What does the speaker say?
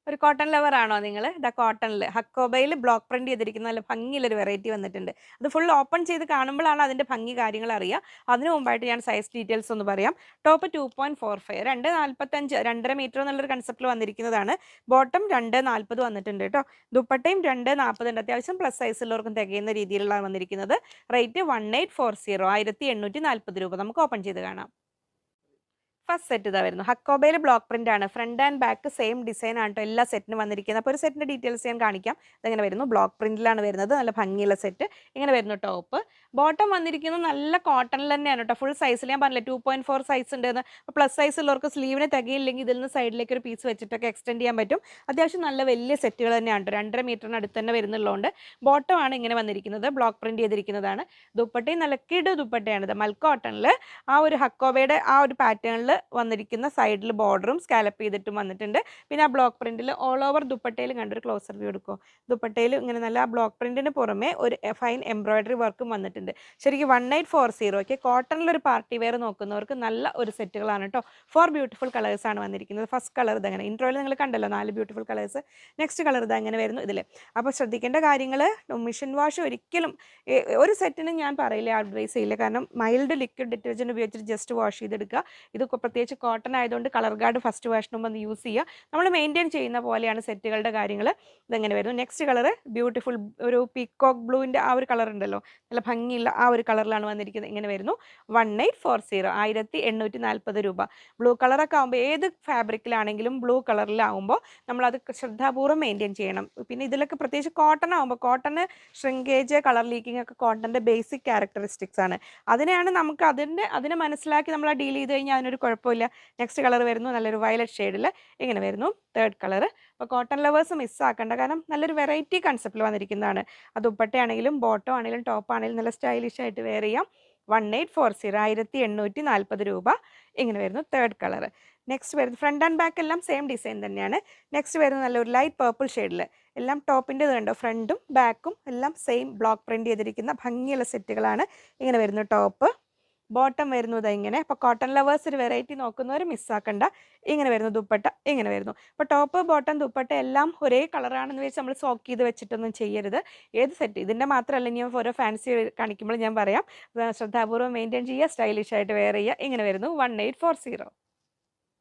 ഒരു cotton lover ആണോ നിങ്ങൾ? ദാ കോട്ടണില് ഹക്കോബയിൽ ബ്ലോക്ക് പ്രിന്റ് ചെയ്തിരിക്കുന്ന നല്ല ഭംഗിയുള്ളൊരു വെറൈറ്റി വന്നിട്ടുണ്ട്. അത് ഫുൾ ഓപ്പൺ ചെയ്ത് കാണുമ്പോഴാണ് അതിന്റെ ഭംഗി കാര്യങ്ങൾ അറിയുക. അതിനു മുമ്പായിട്ട് ഞാൻ സൈസ് ഡീറ്റെയിൽസ് ഒന്ന് പറയാം. ടോപ്പ് 2.45 2.45 2.5 മീറ്റർ എന്നുള്ളൊരു കൺസെപ്റ്റിൽ വന്നിരിക്കുന്നതാണ്. ബോട്ടം 2.40 വന്നിട്ടുണ്ട് കേട്ടോ. ദുപ്പട്ടയും 2.40 ഉണ്ട്. അത്യാവശ്യം പ്ലസ് സൈസ് ഉള്ളവർക്കും തികയുന്ന രീതിയിലാണ് വന്നിരിക്കുന്നത്. റേറ്റ് 1840 1840 രൂപ. നമുക്ക് ഓപ്പൺ ചെയ്ത് കാണാം. ഫസ്റ്റ് സെറ്റ് ഇതാ വരുന്നു. ഹക്കോബയിൽ ബ്ലോക്ക് പ്രിന്റ് ആണ്. Front and back same design ആണ് കേട്ടോ എല്ലാ സെറ്റിനും വന്നിരിക്കുന്നത്. അപ്പോൾ ഒരു സെറ്റിന്റെ ഡീറ്റെയിൽസ് ഞാൻ കാണിക്കാം. ഇതെങ്ങനെ വരുന്നു, ബ്ലോക്ക് പ്രിന്റിലാണ് വരുന്നത്. നല്ല ഭംഗിയുള്ള സെറ്റ്. ഇങ്ങനെ വരുന്നു ടോപ്പ്. ബോട്ടം വന്നിരിക്കുന്നത് നല്ല കോട്ടണിൽ തന്നെയാണ് കേട്ടോ. ഫുൾ സൈസിൽ ഞാൻ പറഞ്ഞില്ലേ 2.4 സൈസ് ഉണ്ടെന്ന്. അപ്പോൾ പ്ലസ് സൈസ് ഉള്ളവർക്ക് സ്ലീവിന് തികയില്ലെങ്കിൽ ഇതിൽ നിന്ന് സൈഡിലേക്ക് ഒരു പീസ് വെച്ചിട്ടൊക്കെ എക്സ്റ്റെൻഡ് ചെയ്യാൻ പറ്റും. അത്യാവശ്യം നല്ല വലിയ സെറ്റുകൾ തന്നെയാണ് കേട്ടോ. 2.5 മീറ്ററിന് അടുത്ത് തന്നെ വരുന്നുള്ളതുകൊണ്ട് ബോട്ടം ആണ് ഇങ്ങനെ വന്നിരിക്കുന്നത്. ബ്ലോക്ക് പ്രിന്റ് ചെയ്തിരിക്കുന്നതാണ്. ദുപ്പട്ടയും നല്ല കിടു ദുപ്പട്ടയാണ്. ഇത് മൽ കോട്ടണിൽ ആ ഒരു ഹക്കോബയുടെ ആ ഒരു പാറ്റേണിൽ വന്നിരിക്കുന്ന സൈഡിൽ ബോർഡറും സ്കാലപ്പ് ചെയ്തിട്ടും വന്നിട്ടുണ്ട്. പിന്നെ ആ ബ്ലോക്ക് പ്രിന്റിൽ ഓൾ ഓവർ ദുപ്പട്ടയിൽ കണ്ടൊരു ക്ലോസർ വ്യൂ എടുക്കും. ദുപ്പട്ടയിൽ ഇങ്ങനെ നല്ല ആ ബ്ലോക്ക് പ്രിന്റിന് പുറമെ ഒരു ഫൈൻ എംബ്രോയിഡറി വർക്കും വന്നിട്ടുണ്ട്. ശരിക്കും 1840 കോട്ടണിലൊരു പാർട്ടി വെയർ നോക്കുന്നവർക്ക് നല്ല ഒരു സെറ്റുകളാണ് കേട്ടോ. 4 ബ്യൂട്ടിഫുൾ കളേഴ്സ് ആണ് വന്നിരിക്കുന്നത്. ഫസ്റ്റ് കളർ ഇതങ്ങനെ ഇൻട്രോയിൽ നിങ്ങൾ കണ്ടല്ലോ 4 ബ്യൂട്ടിഫുൾ കളേഴ്സ്. നെക്സ്റ്റ് കളർ ഇത് അങ്ങനെ വരുന്നു ഇതിൽ. അപ്പോൾ ശ്രദ്ധിക്കേണ്ട കാര്യങ്ങൾ, മെഷീൻ വാഷ് ഒരിക്കലും ഒരു സെറ്റിനും ഞാൻ പറയില്ല, അഡ്വൈസ് ചെയ്യില്ല. കാരണം മൈൽഡ് ലിക്വിഡ് ഡിറ്റർജൻറ്റ് ഉപയോഗിച്ചിട്ട് ജസ്റ്റ് വാഷ് ചെയ്തെടുക്കുക. ഇത് പ്രത്യേകിച്ച് കോട്ടൺ ആയതുകൊണ്ട് കളർ ഗാർഡ് ഫസ്റ്റ് വാഷിന് മുമ്പ് ഒന്ന് യൂസ് ചെയ്യുക. നമ്മൾ മെയിൻറ്റെയിൻ ചെയ്യുന്ന പോലെയാണ് സെറ്റുകളുടെ കാര്യങ്ങൾ. ഇതെങ്ങനെ വരുന്നു. നെക്സ്റ്റ് കളർ ബ്യൂട്ടിഫുൾ ഒരു പീക്കോക്ക് ബ്ലൂവിൻ്റെ ആ ഒരു കളർ ഉണ്ടല്ലോ, നല്ല ഭംഗിയുള്ള ആ ഒരു കളറിലാണ് വന്നിരിക്കുന്നത്. ഇങ്ങനെ വരുന്നു. 1840 1840 രൂപ. ബ്ലൂ കളറൊക്കെ ആകുമ്പോൾ ഏത് ഫാബ്രിക്കിലാണെങ്കിലും ബ്ലൂ കളറിലാവുമ്പോൾ നമ്മളത് ശ്രദ്ധാപൂർവ്വം മെയിൻറ്റെയിൻ ചെയ്യണം. പിന്നെ ഇതിലൊക്കെ പ്രത്യേകിച്ച് കോട്ടൺ ആകുമ്പോൾ, കോട്ടണ് ഷ്രിങ്കേജ് കളർ ലീക്കിംഗ് ഒക്കെ കോട്ടൻ്റെ ബേസിക് ക്യാരക്ടറിസ്റ്റിക്സ് ആണ്. അതിനെയാണ് നമുക്ക് അതിനെ മനസ്സിലാക്കി നമ്മൾ ഡീൽ ചെയ്ത് കഴിഞ്ഞാൽ അതിനൊരു കുഴപ്പമില്ല. നെക്സ്റ്റ് കളർ വരുന്നു നല്ലൊരു വയലറ്റ് ഷെയ്ഡിൽ. ഇങ്ങനെ വരുന്നു തേർഡ് കളർ. അപ്പോൾ കോട്ടൺ ലവേഴ്സ് മിസ്സാക്കേണ്ട, കാരണം നല്ലൊരു വെറൈറ്റി കൺസെപ്റ്റിൽ വന്നിരിക്കുന്നതാണ്. അത് ദുപ്പട്ടയാണെങ്കിലും ബോട്ടം ആണെങ്കിലും ടോപ്പ് ആണെങ്കിലും നല്ല സ്റ്റൈലിഷ് ആയിട്ട് വെയർ ചെയ്യാം. 1840 1840 രൂപ. ഇങ്ങനെ വരുന്നു തേർഡ് കളർ. നെക്സ്റ്റ് വരുന്നത് ഫ്രണ്ട് ആൻഡ് ബാക്ക് എല്ലാം സെയിം ഡിസൈൻ തന്നെയാണ്. നെക്സ്റ്റ് വരുന്നത് നല്ലൊരു ലൈറ്റ് പേർപ്പിൾ ഷെയ്ഡിൽ. എല്ലാം ടോപ്പിൻ്റെ ഇത് കണ്ടോ, ഫ്രണ്ടും ബാക്കും എല്ലാം സെയിം ബ്ലോക്ക് പ്രിന്റ് ചെയ്തിരിക്കുന്ന ഭംഗിയുള്ള സെറ്റുകളാണ്. ഇങ്ങനെ വരുന്നു ടോപ്പ്. ബോട്ടം വരുന്നത് ഇങ്ങനെ. അപ്പോൾ കോട്ടൺ ലവേഴ്സ് ഒരു വെറൈറ്റി നോക്കുന്നവർ മിസ്സാക്കണ്ട. ഇങ്ങനെ വരുന്നു ദുപ്പട്ട. ഇങ്ങനെ വരുന്നു. അപ്പോൾ ടോപ്പ് ബോട്ടം ദുപ്പട്ട എല്ലാം ഒരേ കളറാണെന്ന് വെച്ച് നമ്മൾ സോക്ക് ചെയ്ത് വെച്ചിട്ടൊന്നും ചെയ്യരുത്. ഏത് സെറ്റ് ഇതിൻ്റെ മാത്രമല്ല, ഇനി ഓരോ ഫാൻസി കാണിക്കുമ്പോൾ ഞാൻ പറയാം. ശ്രദ്ധാപൂർവ്വം മെയിൻറ്റെയിൻ ചെയ്യുക, സ്റ്റൈലിഷ് ആയിട്ട് വെയർ ചെയ്യുക. ഇങ്ങനെ വരുന്നു 1840.